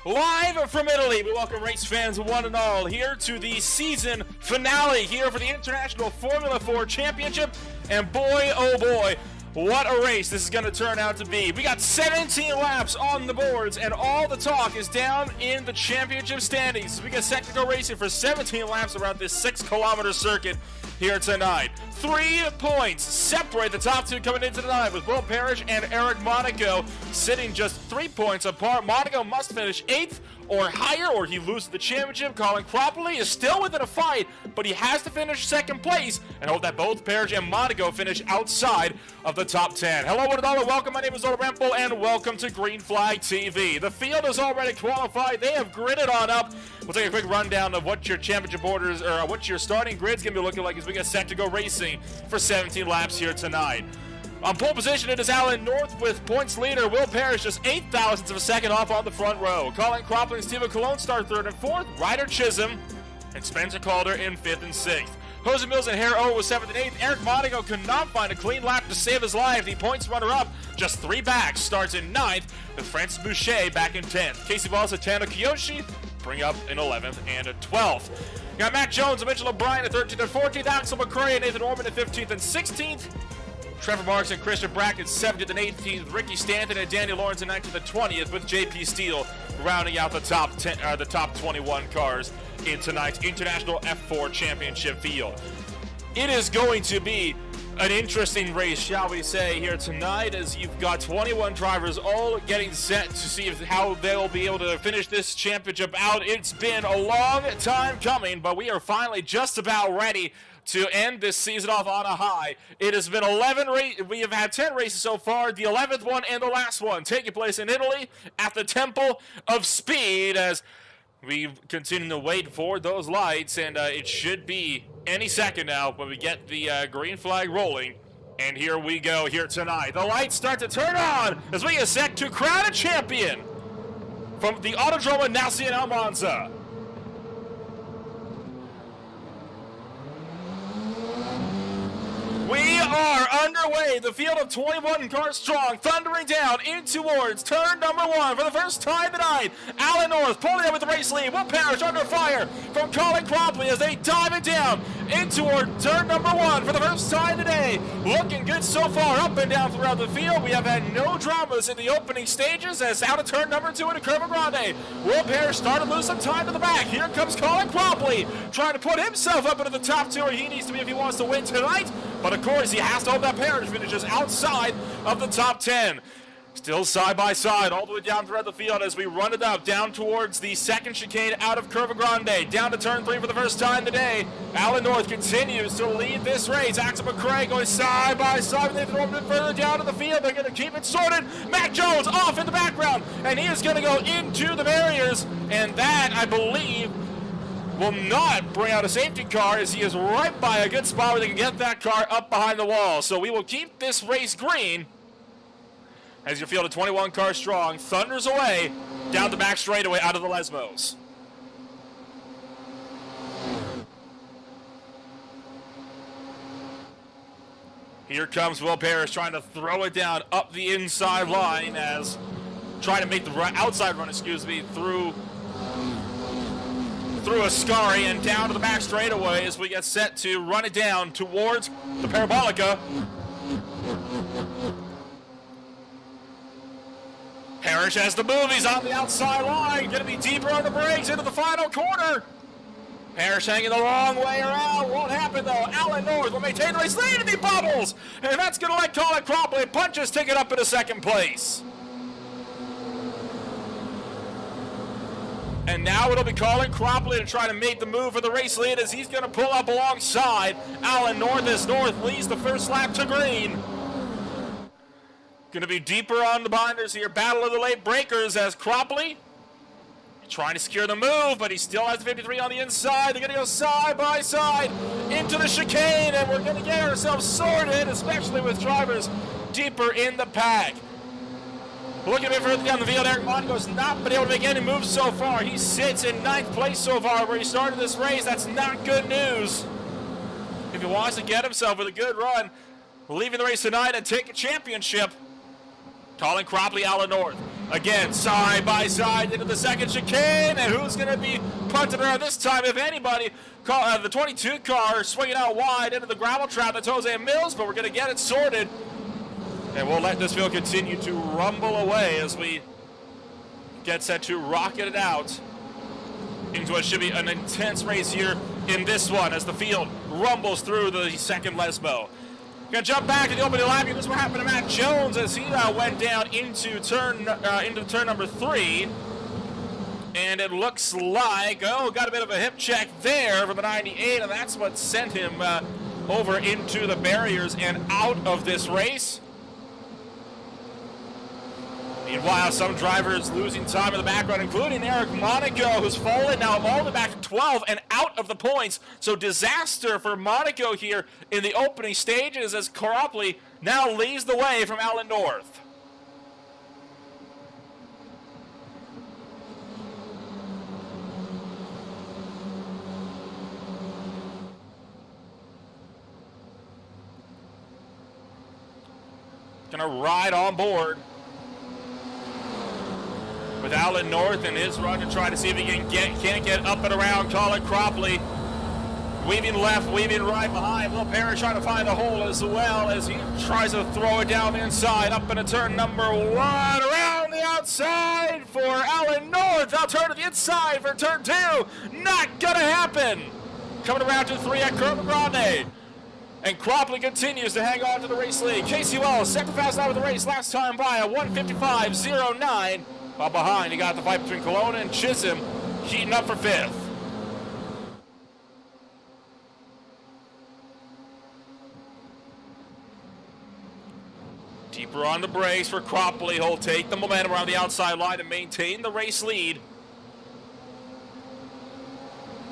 Live from Italy, we welcome race fans one and all here to the season finale here for the International Formula 4 Championship. And boy, oh boy, what a race this is going to turn out to be. We got 17 laps on the boards, and all the talk is down in the championship standings. We got set to go racing for 17 laps around this 6-kilometer circuit here tonight. 3 points separate the top two coming into tonight, with Will Parrish and Eric Monaco sitting just 3 points apart. Monaco must finish 8th or higher, or he loses the championship. Colin Cropperly is still within a fight, but he has to finish 2nd place and hope that both Parrish and Monaco finish outside of the top 10. Hello, one and all, and welcome. My name is Oda Rempel, and welcome to Green Flag TV. The field is already qualified. They have gridded on up. We'll take a quick rundown of what your championship orders, or what your starting grid's going to be looking like as we get set to go racing for 17 laps here tonight. On pole position, it is Alan North with points leader. Will Parrish just 8 thousandths of a second off on the front row. Colin Cropperly and Stephen Colon start 3rd and 4th. Ryder Chisholm and Spencer Calder in 5th and 6th. Jose Mills and Hare Owen was 7th and 8th. Eric Monaco could not find a clean lap to save his life. The points runner-up, just 3 back, starts in 9th, with Francis Boucher back in 10th. Casey Voss and Tano Kiyoshi bring up in 11th and 12th. You got Matt Jones and Mitchell O'Brien at 13th and 14th. Axel McCrae and Nathan Orman at 15th and 16th. Trevor Marks and Christian Brackett 17th and 18th. Ricky Stanton and Danny Lawrence in 19th and 20th, with JP Steele rounding out the top 10, the top 21 cars in tonight's International F4 Championship field. It is going to be an interesting race, shall we say, here tonight, as you've got 21 drivers all getting set to see how they'll be able to finish this championship out. It's been a long time coming, but we are finally just about ready to end this season off on a high. It has been 11 races. We have had 10 races so far. The 11th one and the last one taking place in Italy at the Temple of Speed, as we continue to wait for those lights, and it should be any second now when we get the green flag rolling. And here we go here tonight. The lights start to turn on as we get set to crown a champion from the Autodromo Nazionale Monza. We are underway. The field of 21 cars strong, thundering down in towards turn number 1 for the first time tonight. Alan North pulling up with the race lead. Will Parrish under fire from Colin Cropperly as they dive it down in toward turn number 1 for the first time today. Looking good so far, up and down throughout the field. We have had no dramas in the opening stages, as out of turn number 2 into Curva Grande. Will Parrish started to lose some time to the back. Here comes Colin Cropperly, trying to put himself up into the top 2 where he needs to be if he wants to win tonight. But of course, he has to hope that Parrish finishes outside of the top 10. Still side by side all the way down throughout the field as we run it up down towards the second chicane out of Curva Grande. Down to turn 3 for the first time today. Alan North continues to lead this race. Axel McCrae going side by side. They throw him further down to the field. They're going to keep it sorted. Matt Jones off in the background, and he is going to go into the barriers. And that, I believe, will not bring out a safety car, as he is right by a good spot where they can get that car up behind the wall. So we will keep this race green as your field of 21 cars strong thunders away down the back straightaway out of the Lesmos. Here comes Will Parrish trying to throw it down up the inside line, as trying to make the outside run, through Ascari and down to the back straightaway as we get set to run it down towards the Parabolica. Parrish has the move. He's on the outside line. Going to be deeper on the brakes into the final corner. Parrish hanging the long way around. Won't happen, though. Alan North will maintain the race lead, and he bubbles. And that's going to let Colin Cropperly punch his ticket up into 2nd place. And now it'll be Colin Cropperly to try to make the move for the race lead, as he's going to pull up alongside Alan North as North leads the first lap to green. Going to be deeper on the binders here. Battle of the late breakers as Cropperly trying to secure the move, but he still has 53 on the inside. They're going to go side by side into the chicane, and we're going to get ourselves sorted, especially with drivers deeper in the pack. Looking a bit further down the field, Eric Monaco's not been able to make any moves so far. He sits in 9th place so far where he started this race. That's not good news. If he wants to get himself with a good run, leaving the race tonight and take a championship, Colin Cropperly, Alan North. Again, side by side into the second chicane, and who's going to be punted around this time, if anybody? The 22 car swinging out wide into the gravel trap. That's Jose Mills, but we're going to get it sorted. And we'll let this field continue to rumble away as we get set to rocket it out into what should be an intense race here in this one as the field rumbles through the second Lesmo. Gonna jump back to the opening lap. This is what happened to Matt Jones as he went down into turn number 3. And it looks like, got a bit of a hip check there for the 98, and that's what sent him over into the barriers and out of this race. Meanwhile, some drivers losing time in the background, including Eric Monaco, who's fallen now all the way back to 12 and out of the points. So disaster for Monaco here in the opening stages as Coropoli now leads the way from Alan North. Gonna ride on board with Alan North and his run to try to see if he can't get up and around Colin Cropley. Weaving left, weaving right behind. Will Parrish trying to find a hole as well as he tries to throw it down the inside. Up into turn number 1. Around the outside for Alan North. Now turn to the inside for turn 2. Not gonna happen. Coming around to 3 at Curva Grande. And Cropley continues to hang on to the race lead. Casey Wells, second fast out of the race last time by a 1:55.09. While behind, you got the fight between Kelowna and Chisholm, heating up for 5th. Deeper on the brakes for Cropley. He'll take the momentum around the outside line and maintain the race lead.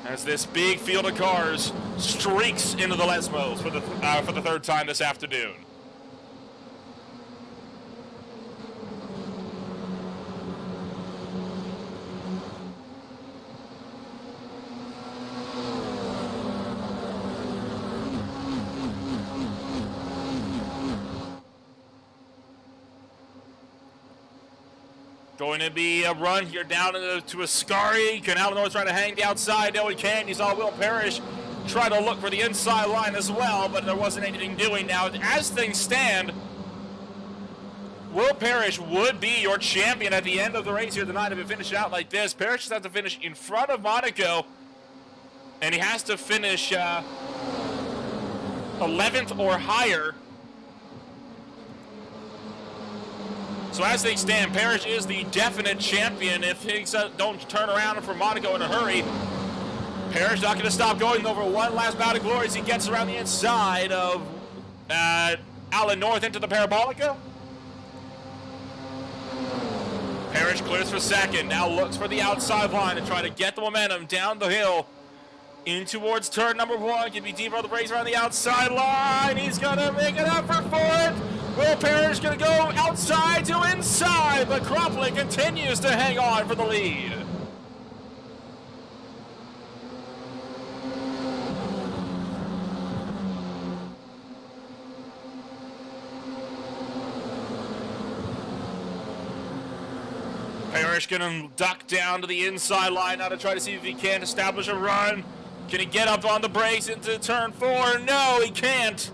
As this big field of cars streaks into the Lesmos for the third time this afternoon. Going to be a run here down to Ascari. Can Alan North trying to hang the outside? No, he can't. He saw Will Parrish try to look for the inside line as well, but there wasn't anything doing. Now, as things stand, Will Parrish would be your champion at the end of the race here tonight if it finished out like this. Parrish just has to finish in front of Monaco, and he has to finish 11th or higher. So as they stand, Parrish is the definite champion if things don't turn around for Monaco in a hurry. Parrish not going to stop going over one last bout of glory as he gets around the inside of Alan North into the Parabolica. Parrish clears for second, now looks for the outside line to try to get the momentum down the hill in towards turn number 1. Can be deeper on the brakes around the outside line. He's going to make an effort for it. Will Parrish going to go outside to inside, but Cropley continues to hang on for the lead. Parrish going to duck down to the inside line now to try to see if he can establish a run. Can he get up on the brakes into turn 4? No, he can't.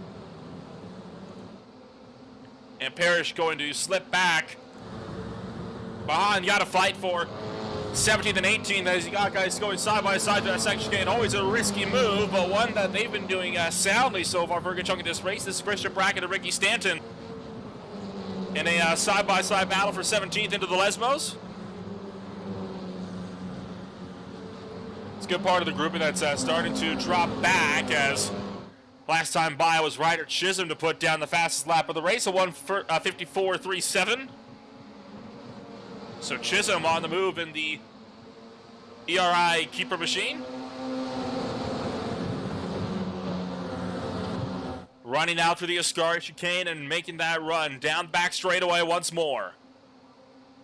And Parrish going to slip back. Behind, you got to fight for 17th and 18th as you got guys going side by side to that section chicane. Always a risky move, but one that they've been doing soundly so far for a good chunk of this race. This is Christian Brackett and Ricky Stanton in a side-by-side battle for 17th into the Lesmos. It's a good part of the grouping that's starting to drop back as last time by was Ryder Chisholm to put down the fastest lap of the race, a 1:54.37. So Chisholm on the move in the ERI keeper machine. Running out through the Ascari chicane and making that run down back straightaway once more.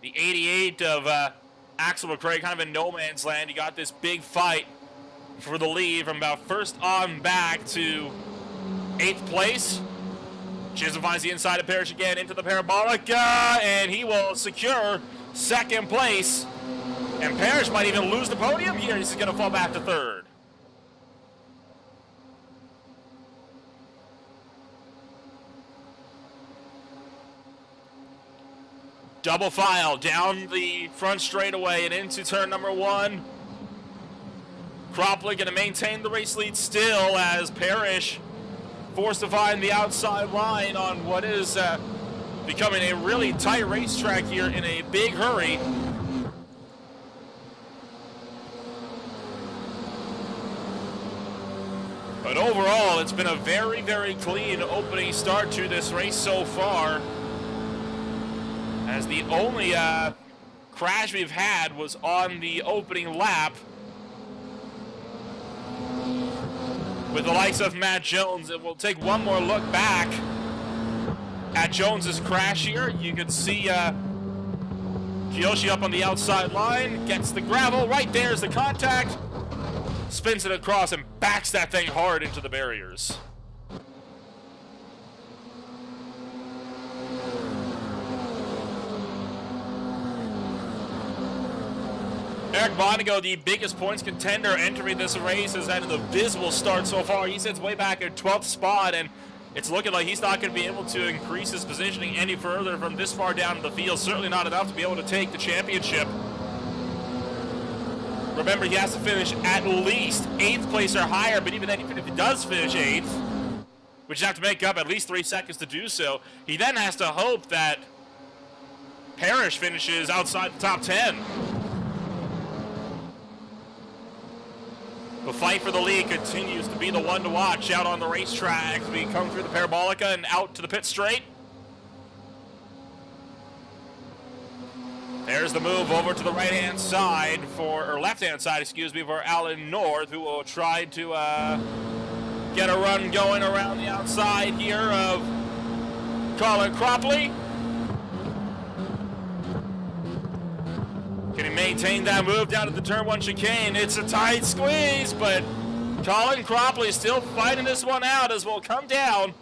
The 88 of Axel McRae kind of in no man's land. You got this big fight for the lead from about first on back to 8th place. Chisholm finds the inside of Parrish again into the Parabolica, and he will secure second place. And Parrish might even lose the podium here. He's going to fall back to third. Double file down the front straightaway and into turn number 1. Cropley going to maintain the race lead still as Parrish forced to find the outside line on what is becoming a really tight racetrack here in a big hurry. But overall, it's been a very, very clean opening start to this race so far, as the only crash we've had was on the opening lap with the likes of Matt Jones. And we'll take one more look back at Jones's crash here. You can see Kiyoshi up on the outside line, gets the gravel. Right there's the contact. Spins it across and backs that thing hard into the barriers. Eric Monaco, the biggest points contender entering this race, has had an abysmal start so far. He sits way back at 12th spot, and it's looking like he's not going to be able to increase his positioning any further from this far down the field. Certainly not enough to be able to take the championship. Remember, he has to finish at least 8th place or higher, but even then, even if he does finish 8th, which you have to make up at least 3 seconds to do so, he then has to hope that Parrish finishes outside the top 10. The fight for the lead continues to be the one to watch out on the racetrack as we come through the Parabolica and out to the pit straight. There's the move over to the right-hand side or left-hand side, excuse me, for Alan North, who will try to get a run going around the outside here of Colin Cropley. Can he maintain that move down to the turn 1 chicane? It's a tight squeeze, but Colin Cropley is still fighting this one out as we'll come down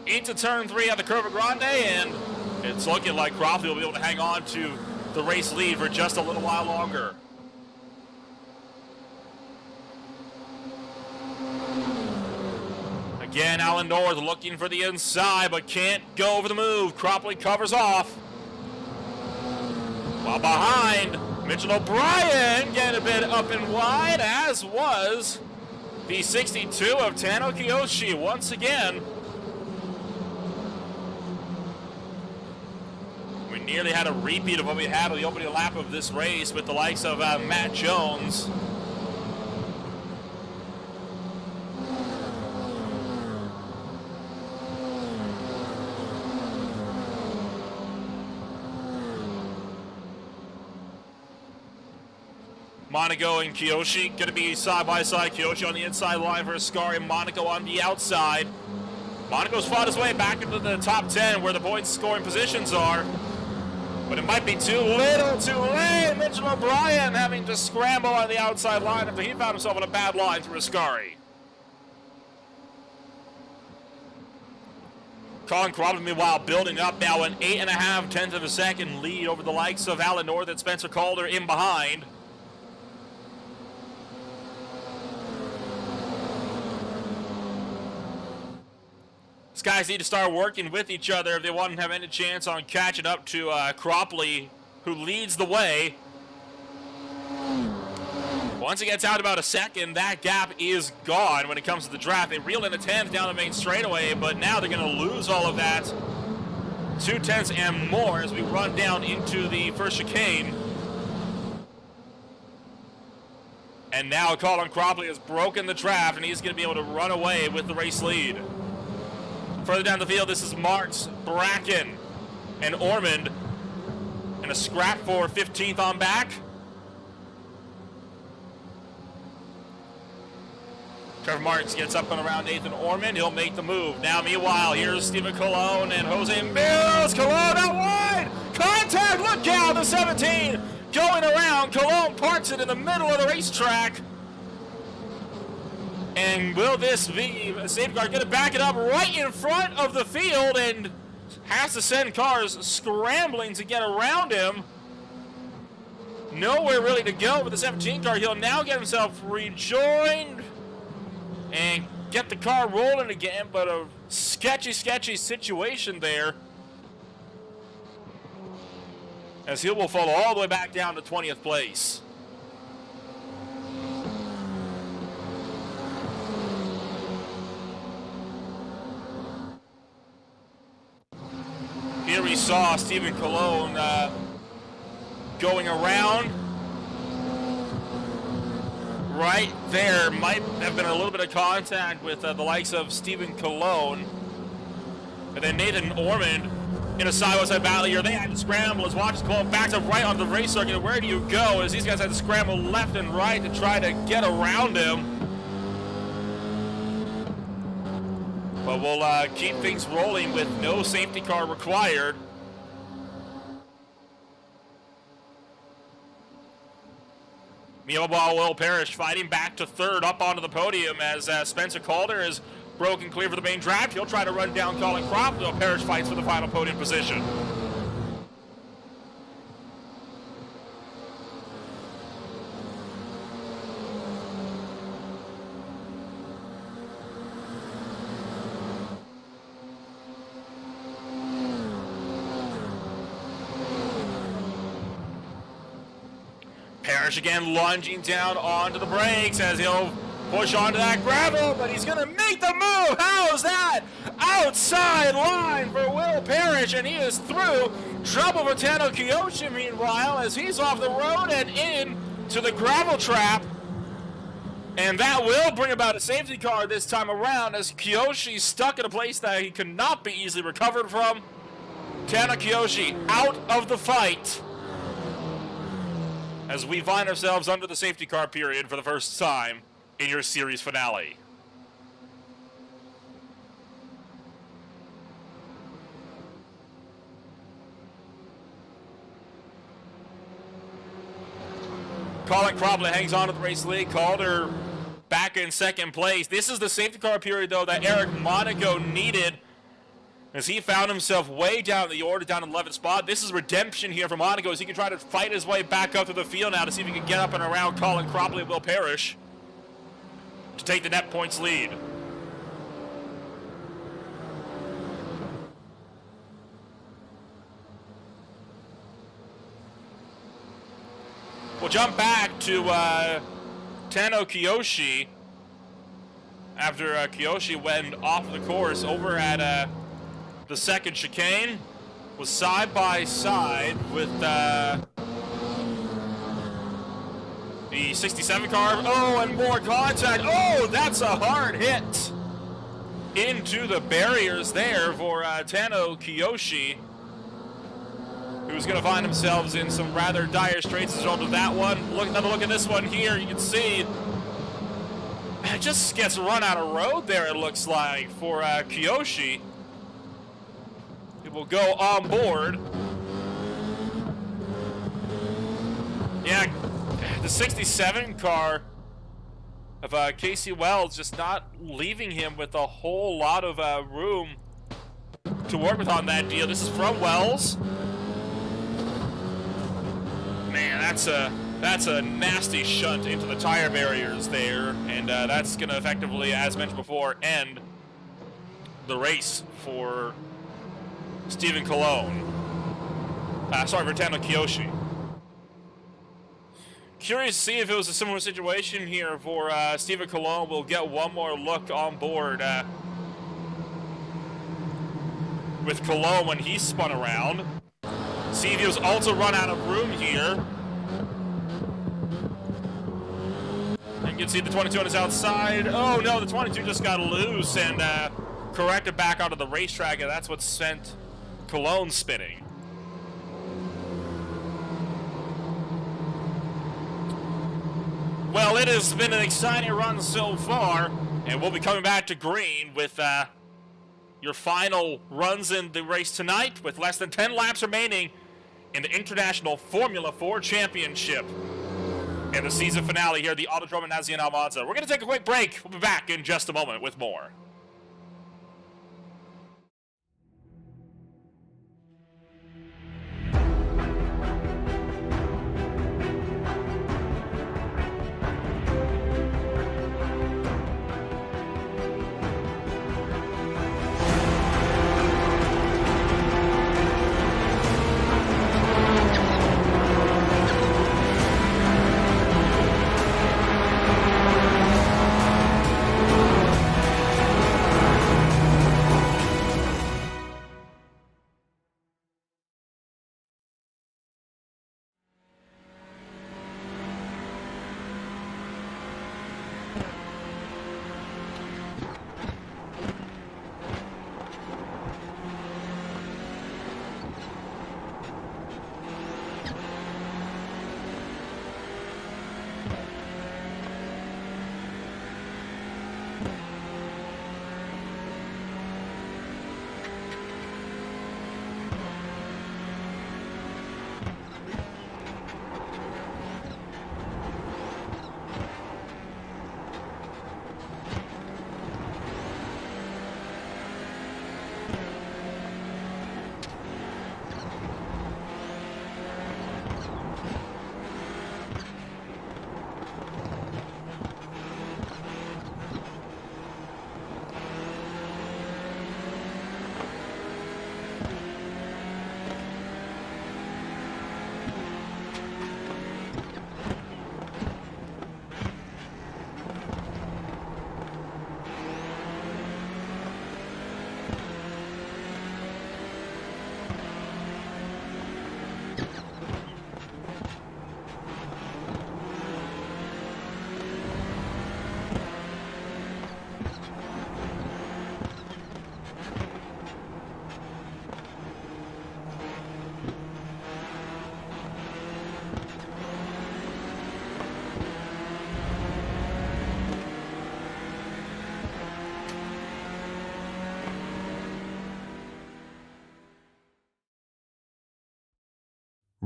into turn 3 at the Curva Grande, and it's looking like Cropley will be able to hang on to the race lead for just a little while longer. Again, Alan North looking for the inside, but can't go over the move. Cropley covers off. While behind, Mitchell O'Brien getting a bit up and wide, as was the 62 of Tano Kiyoshi once again. We nearly had a repeat of what we had on the opening lap of this race with the likes of Matt Jones. Monaco and Kiyoshi going to be side by side. Kiyoshi on the inside line for Ascari, Monaco on the outside. Monaco's fought his way back into the top 10 where the point scoring positions are. But it might be too little, too late. Mitchell O'Brien having to scramble on the outside line after he found himself on a bad line through Ascari. Colin Cropley, meanwhile, building up now an 8.5 tenths of a second lead over the likes of Alan North and Spencer Calder in behind. These guys need to start working with each other if they want to have any chance on catching up to Cropley, who leads the way. Once it gets out about a second, that gap is gone when it comes to the draft. They reeled in a 10th down the main straightaway, but now they're going to lose all of that. 2 tenths and more as we run down into the first chicane. And now Colin Cropley has broken the draft, and he's going to be able to run away with the race lead. Further down the field, this is Marks, Bracken, and Ormond. And a scrap for 15th on back. Trevor Marks gets up and around Nathan Ormond. He'll make the move. Now, meanwhile, here's Stephen Colon and Jose Mills. Colon out wide. Contact, look out, the 17 going around. Colon parks it in the middle of the racetrack. And will this be a safeguard? Going to back it up right in front of the field and has to send cars scrambling to get around him. Nowhere really to go with the 17 car. He'll now get himself rejoined and get the car rolling again, but a sketchy situation there, as he will fall all the way back down to 20th place. Here we saw Stephen Cologne going around. Right there might have been a little bit of contact with the likes of Stephen Cologne. And then Nathan Ormond in a side-by-side battle here. They had to scramble as Watches Cologne backs up right onto the race circuit. Where do you go? As these guys had to scramble left and right to try to get around him. But we'll keep things rolling with no safety car required. Meanwhile, Will Parrish fighting back to third up onto the podium as Spencer Calder is broken clear for the main draft. He'll try to run down Colin Crop, though Parrish fights for the final podium position. Parrish again lunging down onto the brakes as he'll push onto that gravel, but he's going to make the move. How's that? Outside line for Will Parrish, and he is through. Trouble for Tano Kiyoshi, meanwhile, as he's off the road and in to the gravel trap. And that will bring about a safety car this time around, as Kiyoshi's stuck in a place that he could not be easily recovered from. Tano Kiyoshi out of the fight, as we find ourselves under the safety car period for the first time in your series finale. Colin Cropley hangs on to the race lead. Calder back in second place. This is the safety car period, though, that Eric Monaco needed, as he found himself way down in the order, down in the 11th spot. This is redemption here for Monaco, as he can try to fight his way back up to the field now to see if he can get up and around Colin Cropley and Will Parrish to take the net points lead. We'll jump back to Tano Kiyoshi after Kiyoshi went off the course over at the second chicane. Was side by side with the 67 car. Oh, and more contact. Oh, that's a hard hit into the barriers there for Tano Kiyoshi, who's going to find themselves in some rather dire straits as a result of that one. Another look at this one here. You can see it just gets run out of road there, it looks like, for Kiyoshi. It will go on board. Yeah, the 67 car of Casey Wells just not leaving him with a whole lot of room to work with on that deal. This is from Wells. Man, that's a nasty shunt into the tire barriers there, and that's going to effectively, as mentioned before, end the race for Stephen Cologne. Sorry, for Tano Kiyoshi. Curious to see if it was a similar situation here for Stephen Cologne. We'll get one more look on board with Cologne when he spun around. See if he was also run out of room here. You can see the 22 on his outside. Oh no, the 22 just got loose and corrected back onto the racetrack, and that's what sent Cologne spinning. Well, it has been an exciting run so far, and we'll be coming back to green with your final runs in the race tonight, with less than 10 laps remaining in the International Formula 4 Championship and the season finale here at the Autodromo Nazionale Monza. We're going to take a quick break. We'll be back in just a moment with more.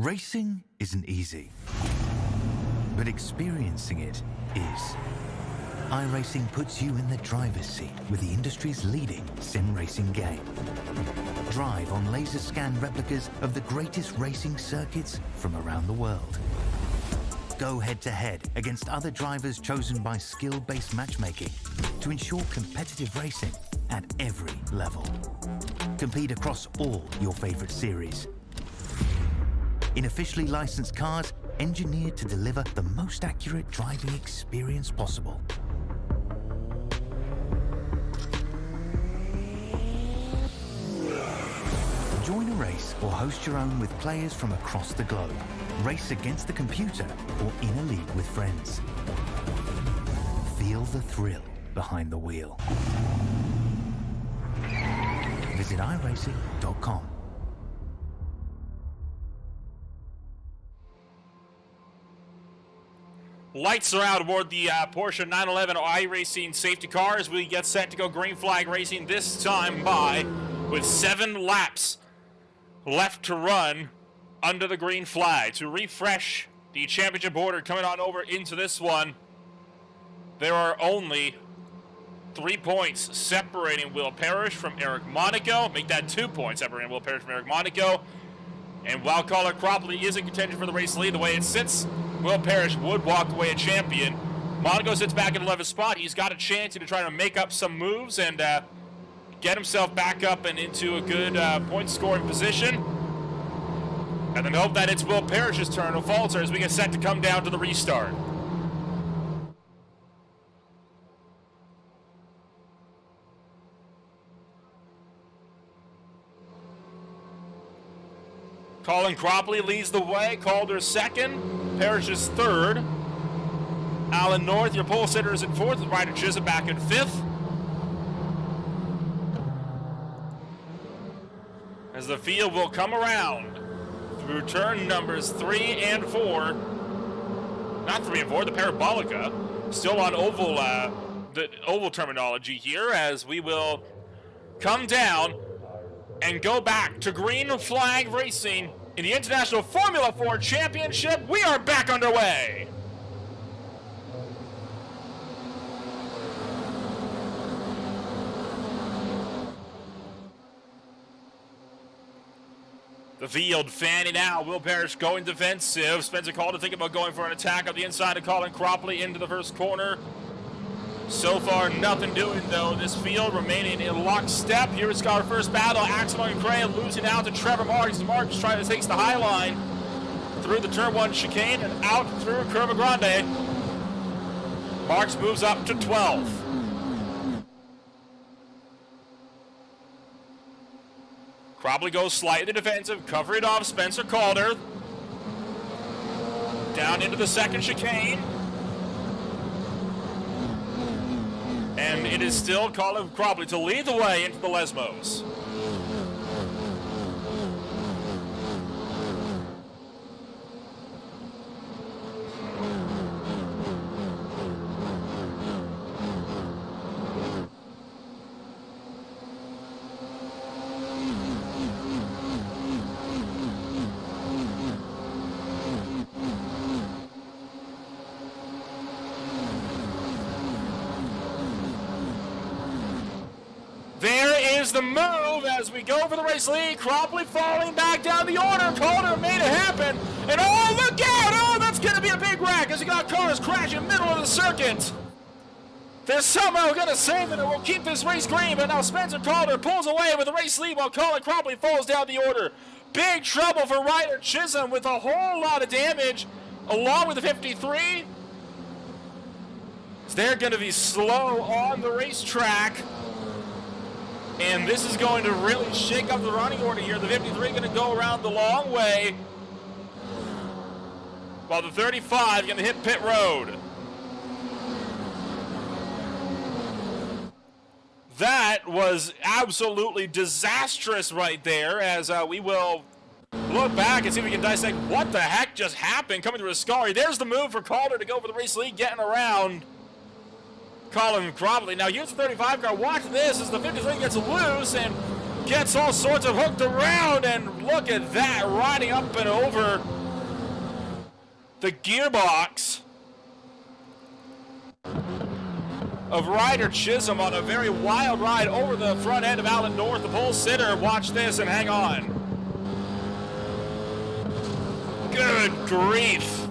Racing isn't easy, but experiencing it is. iRacing puts you in the driver's seat with the industry's leading sim racing game. Drive on laser scan replicas of the greatest racing circuits from around the world. Go head-to-head against other drivers chosen by skill-based matchmaking to ensure competitive racing at every level. Compete across all your favorite series. In officially licensed cars, engineered to deliver the most accurate driving experience possible. Join a race or host your own with players from across the globe. Race against the computer or in a league with friends. Feel the thrill behind the wheel. Visit iRacing.com. Lights are out aboard the Porsche 911 iRacing safety car as we get set to go green flag racing, this time with 7 laps left to run under the green flag. To refresh the championship order coming on over into this one, there are only 3 points separating Will Parrish from Eric Monaco. Make that 2 points separating Will Parrish from Eric Monaco. And while Colin Cropley is in contention for the race lead, the way it sits, Will Parrish would walk away a champion. Monaco sits back in 11th spot. He's got a chance to try to make up some moves and get himself back up and into a good point-scoring position. And then hope that it's Will Parrish's turn to falter as we get set to come down to the restart. Colin Cropley leads the way. Calder's second. Parrish is third. Alan North, your pole sitter, is in fourth. Ryder Chisholm back in fifth. As the field will come around through turn numbers 3 and 4. Not 3 and 4, the Parabolica. Still on oval, the oval terminology here, as we will come down and go back to green flag racing in the International Formula 4 Championship. We are back underway. The field fanning out. Will Parrish going defensive. Spencer Calder thinking about going for an attack on the inside of Colin Cropley into the first corner. So far, nothing doing, though. This field remaining in lockstep. Here is our first battle. Axel and Cray losing out to Trevor Marks. Marks trying to take the high line through the turn 1 chicane and out through Curva Grande. Marks moves up to 12th. Cropley goes slightly defensive, cover it off Spencer Calder. Down into the second chicane. And it is still Colin Cropley to lead the way into the Lesmos. There is the move as we go for the race lead. Cropley falling back down the order. Calder made it happen. And oh, look out! Oh, that's going to be a big wreck as he got cars crashing middle of the circuit. They're somehow going to save it and will keep this race green. But now Spencer Calder pulls away with the race lead while Colin Cropley falls down the order. Big trouble for Ryder Chisholm with a whole lot of damage along with the 53. They're going to be slow on the racetrack. And this is going to really shake up the running order here. The 53 going to go around the long way, while the 35 going to hit pit road. That was absolutely disastrous right there, as we will look back and see if we can dissect what the heck just happened coming through Ascari. There's the move for Calder to go for the race lead, getting around Colin Cropley. Now here's the 35 car. Watch this as the 53 gets loose, and gets all sorts of hooked around, and look at that, riding up and over the gearbox of Ryder Chisholm on a very wild ride over the front end of Alan North, the pole sitter. Watch this and hang on. Good grief.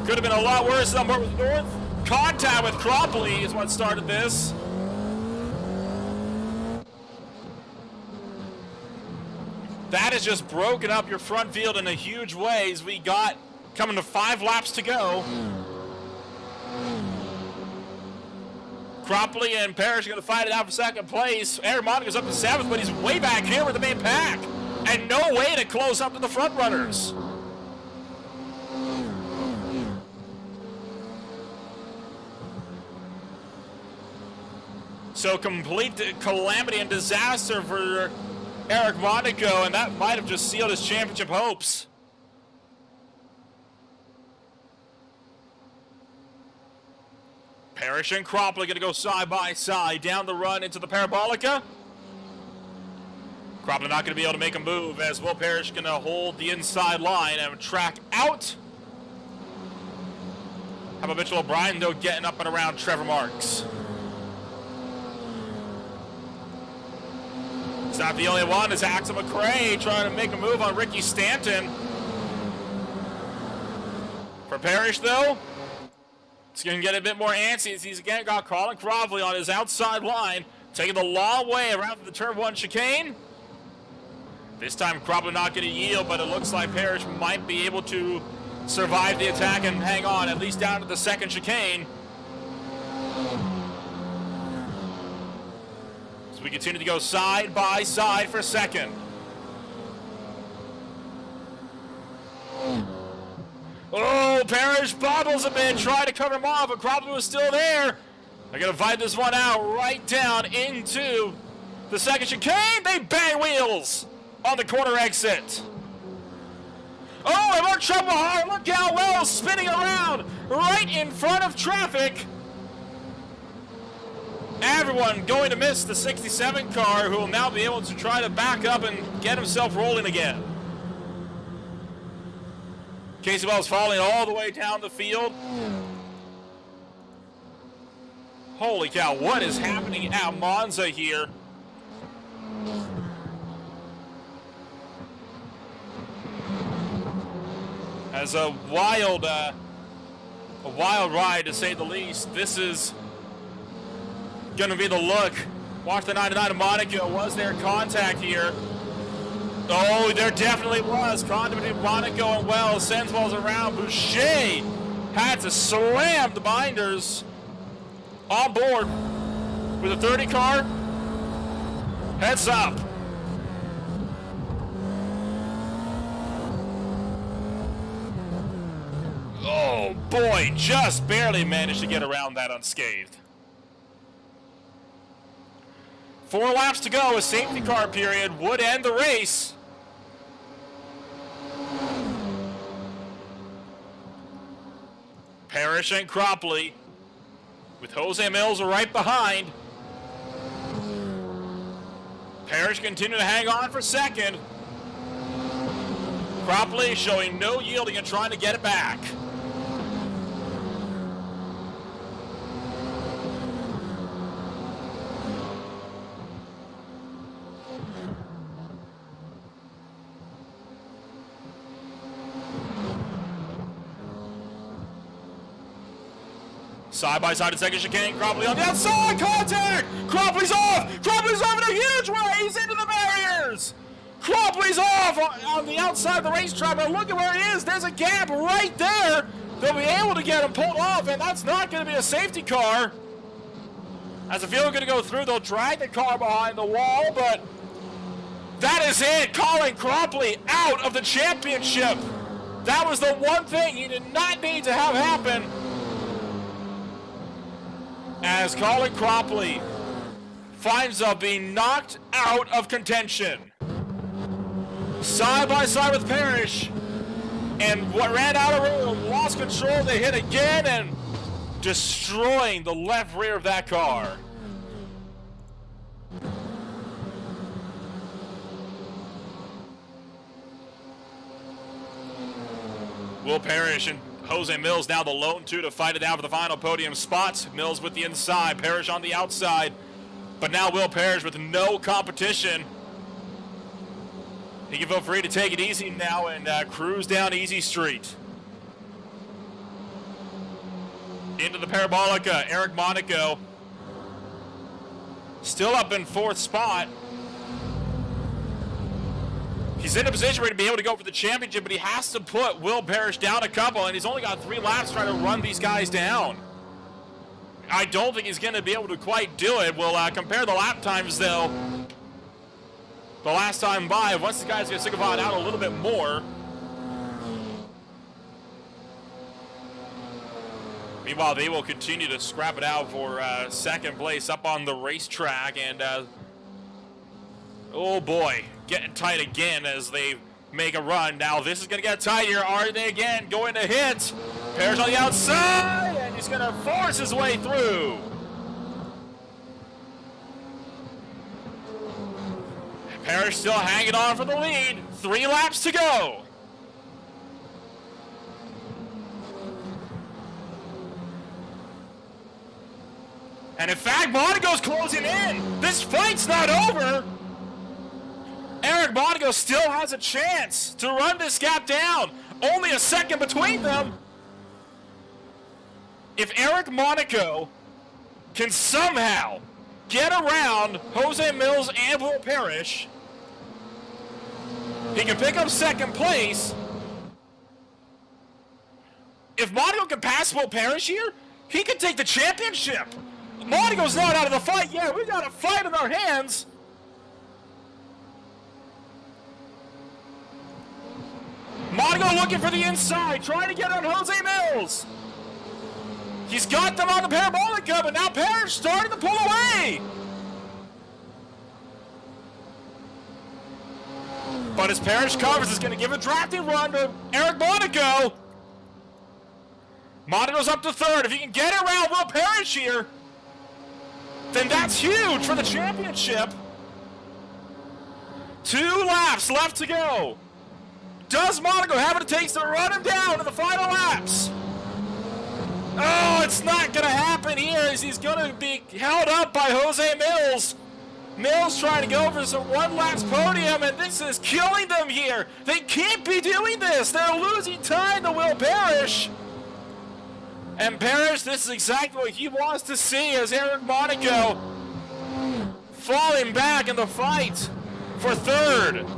Could have been a lot worse than with North. Contact with Cropley is what started this. That has just broken up your front field in a huge way as we got coming to 5 laps to go. Cropley and Parrish are going to fight it out for second place. Aaron Monica's up to 7th, but he's way back here with the main pack. And no way to close up to the front runners. So complete calamity and disaster for Eric Monaco, and that might have just sealed his championship hopes. Parrish and Cropley going to go side by side down the run into the Parabolica. Cropley not going to be able to make a move, as Will Parrish going to hold the inside line and track out. How about Mitchell O'Brien, though, getting up and around Trevor Marks? It's not the only one. It's Axel McRae trying to make a move on Ricky Stanton. For Parrish, though, it's going to get a bit more antsy as he's again got Colin Cropley on his outside line, taking the long way around the turn 1 chicane. This time Cropley not going to yield, but it looks like Parrish might be able to survive the attack and hang on at least down to the second chicane. As we continue to go side by side for second. Oh, Parrish bobbles a bit, trying to cover him off, but Cropley was still there. They're going to fight this one out right down into the second chicane. They bang wheels on the corner exit. Oh, and more trouble behind. Look how well spinning around right in front of traffic. Everyone going to miss the 67 car, who will now be able to try to back up and get himself rolling again. Casey Wells falling all the way down the field. Holy cow, what is happening at Monza here? As a wild ride, to say the least. This is going to be the look. Watch the 99 of Monaco. Was there contact here? Oh, there definitely was. Contact between Monaco and Wells. Sends Wells around. Boucher had to slam the binders on board with a 30 car. Heads up. Oh boy, just barely managed to get around that unscathed. 4 laps to go. A safety car period would end the race. Parrish and Cropley with Jose Mills right behind. Parrish continuing to hang on for second. Cropley showing no yielding and trying to get it back. Side by side at second chicane. Cropley on the outside. Contact! Cropley's off! Cropley's off in a huge way! He's into the barriers! Cropley's off on the outside of the racetrack, but look at where he is. There's a gap right there. They'll be able to get him pulled off, and that's not going to be a safety car. As the field is going to go through, they'll drag the car behind the wall, but that is it. Colin Cropley out of the championship. That was the one thing he did not need to have happen. As Colin Cropley finds up being knocked out of contention. Side by side with Parrish. And what ran out of room, lost control, they hit again and destroying the left rear of that car. Will Parrish and Jose Mills now the lone two to fight it out for the final podium spots. Mills with the inside, Parrish on the outside. But now Will Parrish with no competition. He can feel free to take it easy now and cruise down Easy Street. Into the Parabolica, Eric Monaco. Still up in 4th spot. He's in a position where he'd be able to go for the championship, but he has to put Will Parrish down a couple, and he's only got 3 laps trying to run these guys down. I don't think he's going to be able to quite do it. We'll compare the lap times, though. The last time by, once the guys get Sigurd out a little bit more. Meanwhile, they will continue to scrap it out for 2nd place up on the racetrack, and oh boy, getting tight again as they make a run. Now this is going to get tight here. Are they again going to hit? Parrish on the outside, and he's going to force his way through. Parrish still hanging on for the lead. 3 laps to go. And in fact, Monaco's closing in. This fight's not over. Eric Monaco still has a chance to run this gap down. Only a second between them. If Eric Monaco can somehow get around Jose Mills and Will Parrish, he can pick up 2nd place. If Monaco can pass Will Parrish here, he can take the championship. Monaco's not out of the fight yet. We've got a fight in our hands. Monaco looking for the inside, trying to get on Jose Mills. He's got them on the Parabolica, but now Parrish starting to pull away. But as Parrish covers, is going to give a drafting run to Eric Monaco. Monaco's up to 3rd. If he can get around Will Parrish here, then that's huge for the championship. 2 laps left to go. Does Monaco have what it takes to run him down in the final laps? Oh, it's not going to happen here as he's going to be held up by Jose Mills. Mills trying to go for some 1-lap podium, and this is killing them here. They can't be doing this. They're losing time to Will Parrish. And Parrish, this is exactly what he wants to see as Eric Monaco falling back in the fight for 3rd.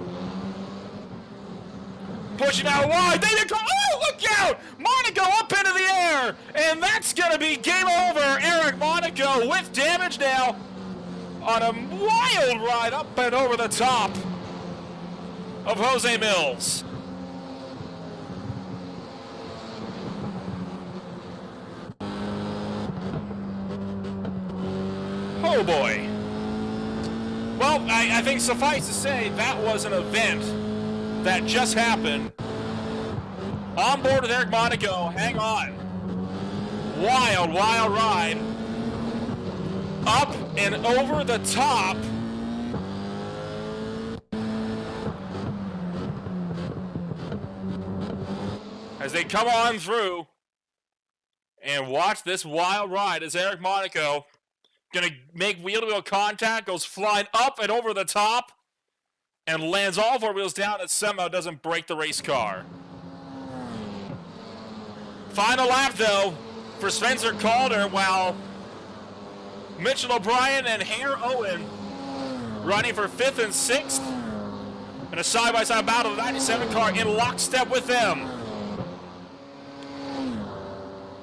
Pushing out wide. Oh, look out! Monaco up into the air. And that's going to be game over. Eric Monaco with damage now on a wild ride up and over the top of Jose Mills. Oh boy. Well, I think suffice to say that was an event that just happened. On board with Eric Monaco, hang on. Wild, wild ride. Up and over the top. As they come on through. And watch this wild ride as Eric Monaco gonna make wheel-to-wheel contact, goes flying up and over the top, and lands all 4 wheels down and somehow doesn't break the race car. Final lap, though, for Spencer Calder, while Mitchell O'Brien and Hare Owen running for 5th and 6th. And a side-by-side battle of the 97 car in lockstep with them.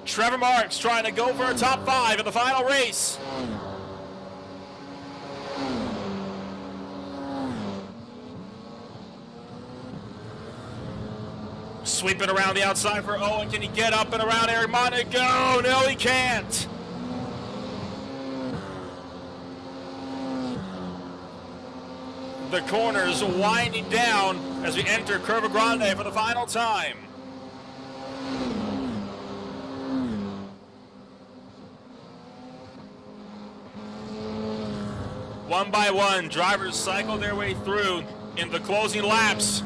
Trevor Marks trying to go for a top 5 in the final race. Sweeping around the outside for Owen. Can he get up and around Eric Monaco? No, he can't. The corners winding down as we enter Curva Grande for the final time. One by one, drivers cycle their way through in the closing laps.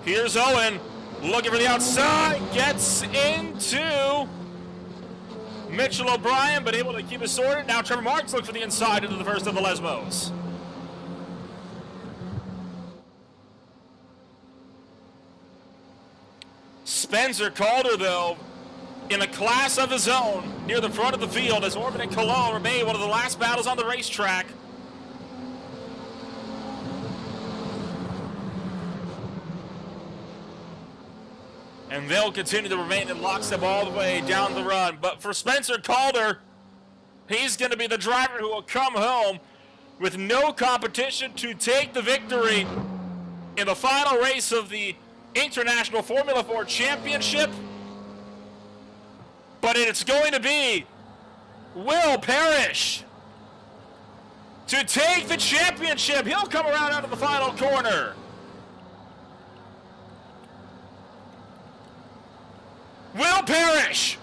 Here's Owen, Looking for the outside, gets into Mitchell O'Brien, but able to keep it sorted. Now Trevor Marks looks for the inside into the first of the Lesmos. Spencer Calder, though, in a class of his own, near the front of the field, as Orban and Cologne remain one of the last battles on the racetrack. And they'll continue to remain in lockstep all the way down the run. But for Spencer Calder, he's going to be the driver who will come home with no competition to take the victory in the final race of the International Formula 4 Championship. But it's going to be Will Parrish to take the championship. He'll come around out of the final corner. Will Parrish,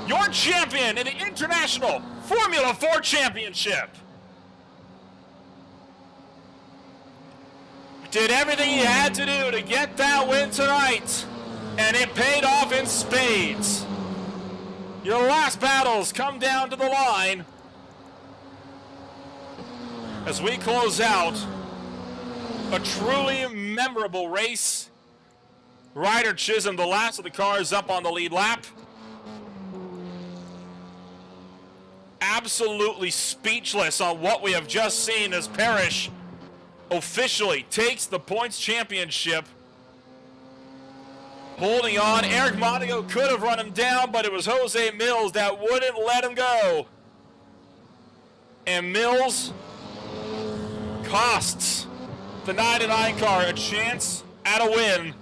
your champion in the International Formula 4 Championship. Did everything he had to do to get that win tonight, and it paid off in spades. Your last battles come down to the line as we close out a truly memorable race. Ryder Chisholm, the last of the cars up on the lead lap. Absolutely speechless on what we have just seen as Parrish officially takes the points championship. Holding on, Eric Monaco could have run him down, but it was Jose Mills that wouldn't let him go. And Mills costs the 99 car a chance at a win.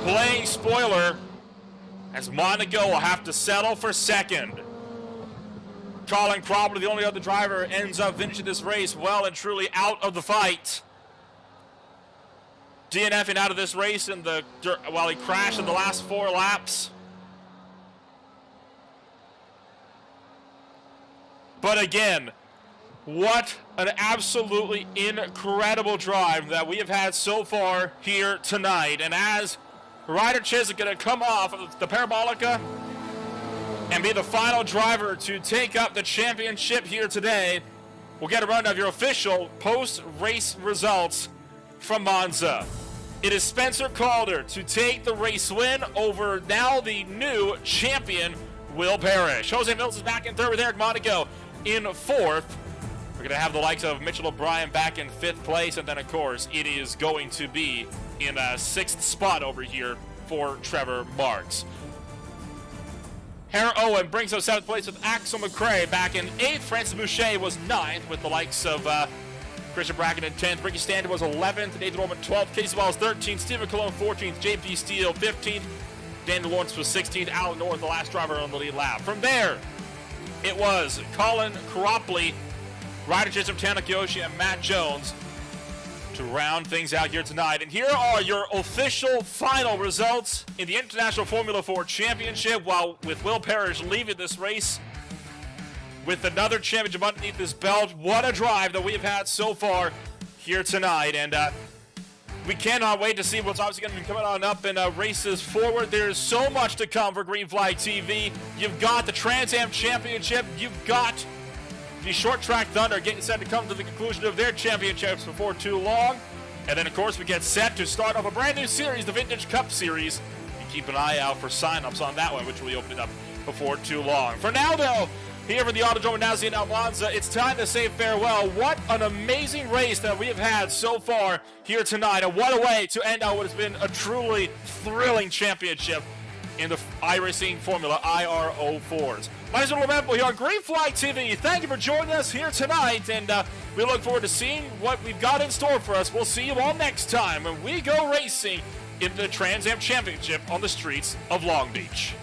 Playing spoiler, as Monaco will have to settle for second. Colin Cropper, the only other driver, ends up finishing this race well and truly out of the fight. DNFing out of this race while he crashed in the last 4 laps. But again, what an absolutely incredible drive that we have had so far here tonight. And as Ryder Chisholm going to come off of the Parabolica and be the final driver to take up the championship here today, we'll get a rundown of your official post-race results from Monza. It is Spencer Calder to take the race win over now the new champion, Will Parrish. Jose Mills is back in third with Eric Monaco in fourth. We're going to have the likes of Mitchell O'Brien back in 5th place, and then, of course, it is going to be in a 6th spot over here for Trevor Marks. Hera Owen brings us 7th place with Axel McRae back in 8th. Francis Boucher was 9th with the likes of Christian Bracken in 10th. Ricky Standard was 11th. Nathan Roman 12th. Casey Wallace 13th. Stephen Cologne 14th. JP Steele 15th. Daniel Lawrence was 16th. Alan North, the last driver on the lead lap. From there, it was Colin Cropley, Ryder Chisholm, Tana Kiyoshi, and Matt Jones to round things out here tonight. And here are your official final results in the International Formula 4 Championship, while with Will Parrish leaving this race with another championship underneath his belt. What a drive that we have had so far here tonight. And we cannot wait to see what's obviously going to be coming on up in races forward. There's so much to come for Green Flag TV. You've got the Trans Am Championship. You've got the Short Track Thunder getting set to come to the conclusion of their championships before too long. And then, of course, we get set to start off a brand new series, the Vintage Cup Series. And keep an eye out for sign-ups on that one, which will be opening up before too long. For now, though, here for the Autodromo Nazionale Monza, it's time to say farewell. What an amazing race that we have had so far here tonight. And what a way to end out what has been a truly thrilling championship in the iRacing Formula IR04s. My name is Lamento here on Green Flag TV. Thank you for joining us here tonight, and we look forward to seeing what we've got in store for us. We'll see you all next time when we go racing in the Trans Am Championship on the streets of Long Beach.